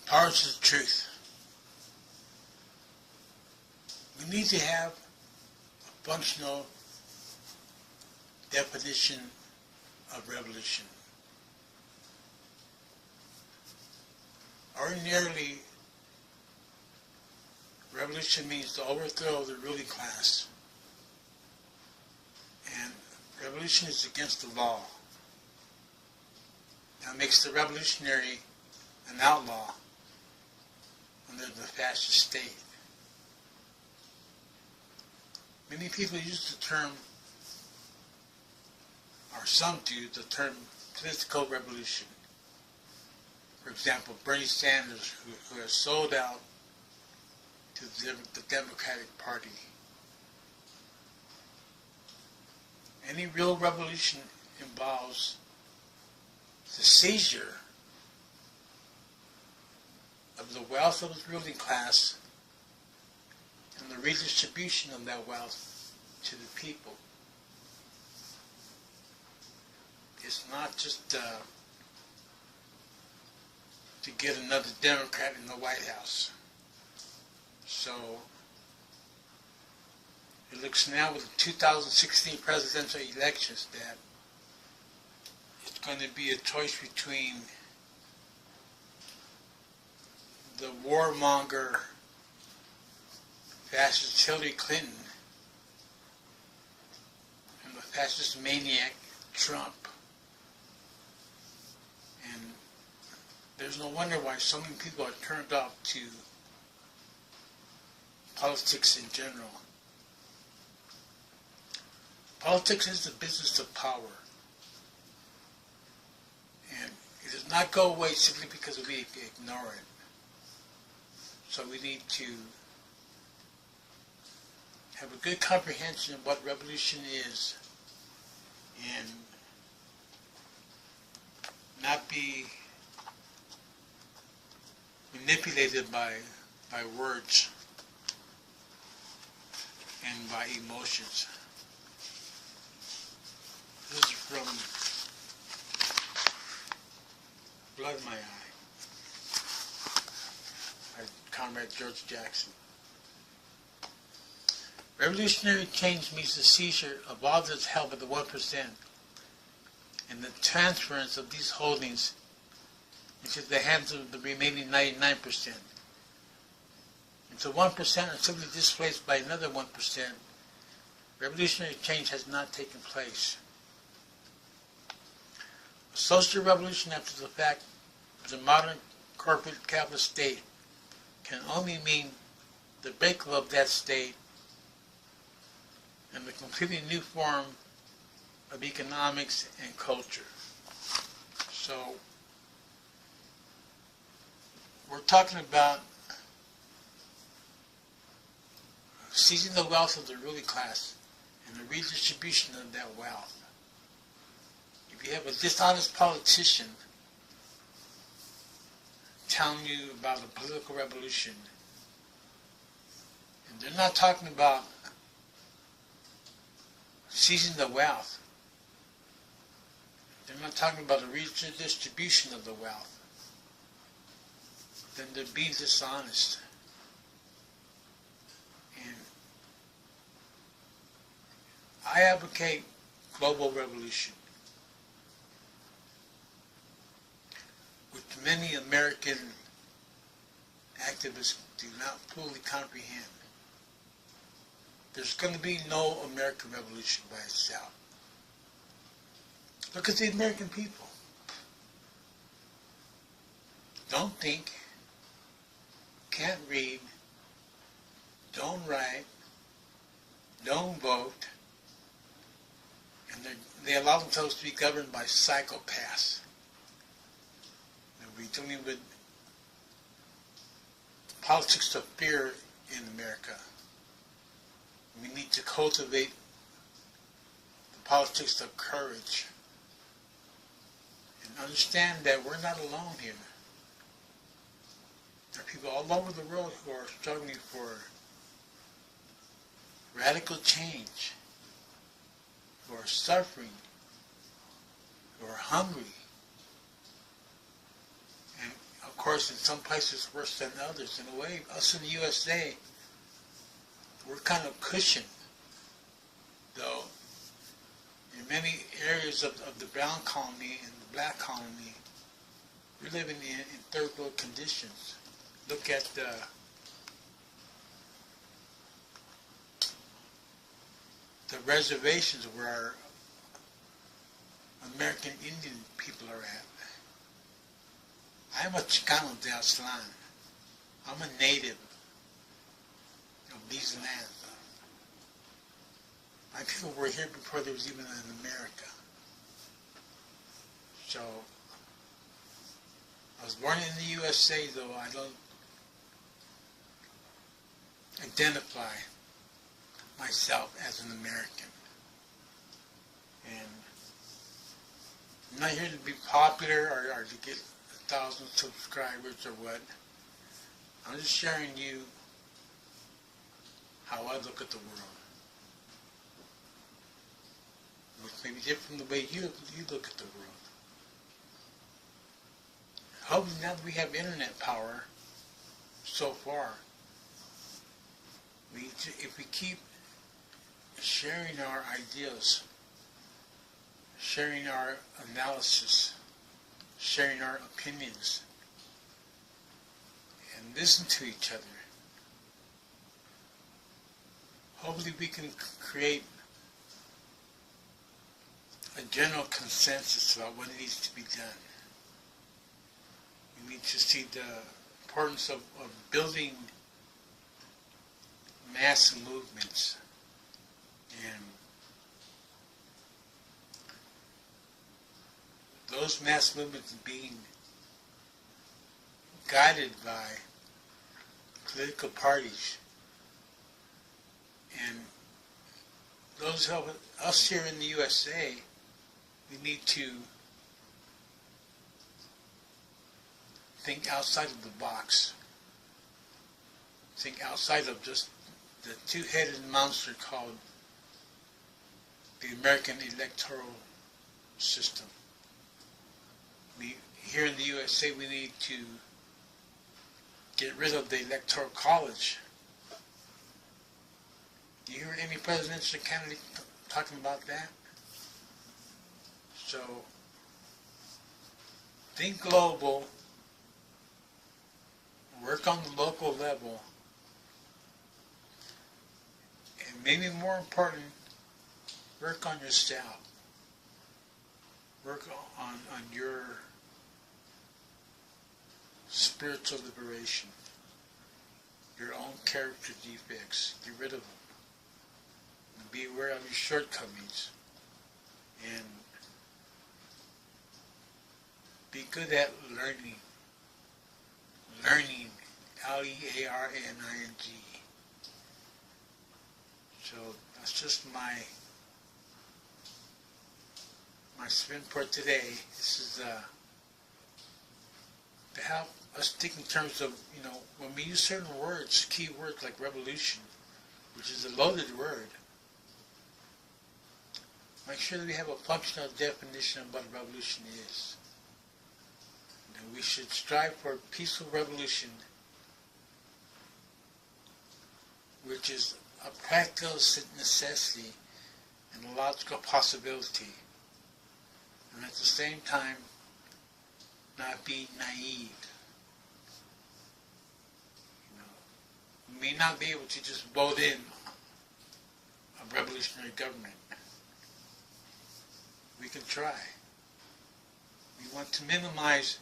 Power to the truth. We need to have a functional definition of revolution. Ordinarily, revolution means the overthrow of the ruling class. And revolution is against the law. That makes the revolutionary an outlaw under the fascist state. Many people use the term, or some do, the term political revolution. For example, Bernie Sanders, who has sold out to the Democratic Party. Any real revolution involves the seizure of the wealth of the ruling class and the redistribution of that wealth to the people. It's not just to get another Democrat in the White House. So it looks now with the 2016 presidential elections that it's going to be a choice between the warmonger fascist Hillary Clinton and the fascist maniac Trump. And there's no wonder why so many people are turned off to politics in general. Politics is the business of power. And it does not go away simply because we ignore it. So we need to have a good comprehension of what revolution is and not be manipulated by words and by emotions. This is from Blood in My Eye by Comrade George Jackson. Revolutionary change means the seizure of all that's held by the 1% and the transference of these holdings into the hands of the remaining 99%. Until 1% are simply displaced by another 1%, revolutionary change has not taken place. A social revolution after the fact of the modern corporate capitalist state can only mean the breakup of that state and the completely new form of economics and culture. So, we're talking about seizing the wealth of the ruling class and the redistribution of that wealth. If you have a dishonest politician telling you about a political revolution, and they're not talking about seizing the wealth, they're not talking about the redistribution of the wealth, then they're being dishonest. And I advocate global revolution, which many American activists do not fully comprehend. There's going to be no American revolution by itself. Look at the American people. Don't think, can't read, don't write, don't vote, and they allow themselves to be governed by psychopaths. And we're dealing with politics of fear in America. We need to cultivate the politics of courage and understand that we're not alone here. There are people all over the world who are struggling for radical change, who are suffering, who are hungry. And of Of course, in some places worse than others. In a way, us in the USA, we're kind of cushioned, though. In many areas of the brown colony and the black colony, we're living in third world conditions. Look at the reservations where our American Indian people are at. I'm a Chicano de Aztlán. I'm a native of these lands. My people were here before there was even an America. So, I was born in the USA, though I don't identify myself as an American. And I'm not here to be popular or to get 1,000 subscribers or what. I'm just sharing you how I look at the world. Which may be different from the way you look at the world. Hopefully now that we have internet power so far, if we keep sharing our ideas, sharing our analysis, sharing our opinions, and listen to each other, hopefully we can create a general consensus about what needs to be done. We need to see the importance of building mass movements and those mass movements being guided by political parties and those of us here in the USA. We need to think outside of the box. Think outside of just the two-headed monster called the American electoral system. Here in the USA, we need to get rid of the electoral college. Do you hear any presidential candidate talking about that? So, think global, work on the local level, and maybe more important, work on yourself. Work on your spiritual liberation, your own character defects, get rid of them. And be aware of your shortcomings, and be good at learning. Learning, L-E-A-R-N-I-N-G. So that's just my spin for today. This is to help us think in terms of, when we use certain words, key words like revolution, which is a loaded word, make sure that we have a functional definition of what a revolution is. And we should strive for a peaceful revolution, which is a practical necessity and a logical possibility, and at the same time not be naive. We may not be able to just vote in a revolutionary government. We can try. We want to minimize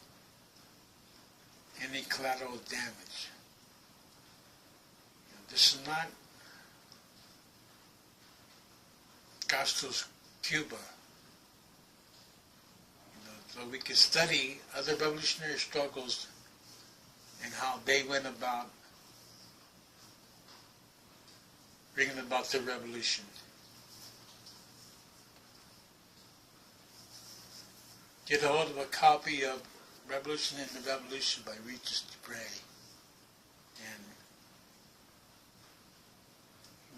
any collateral damage. This is not Castro's Cuba. So we can study other revolutionary struggles and how they went about bringing about their revolution. Get a hold of a copy of Revolution in the Revolution by Regis Debray. And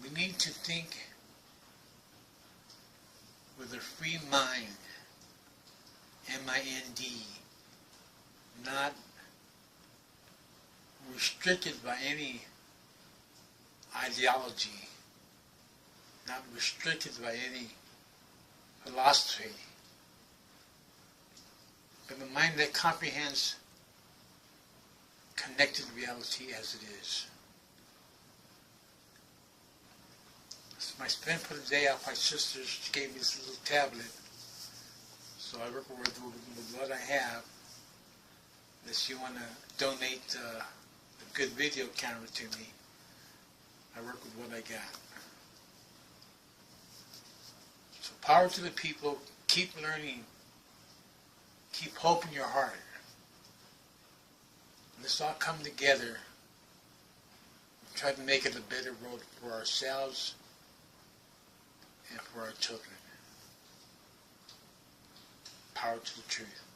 we need to think with a free mind, M-I-N-D, not restricted by any ideology, not restricted by any philosophy, but a mind that comprehends connected reality as it is. So my spend for the day off my sister, she gave me this little tablet. So I work with what I have. If you want to donate a good video camera to me, I work with what I got. So power to the people, keep learning, keep hope in your heart. Let's all come together and try to make it a better world for ourselves and for our children. Power to the truth.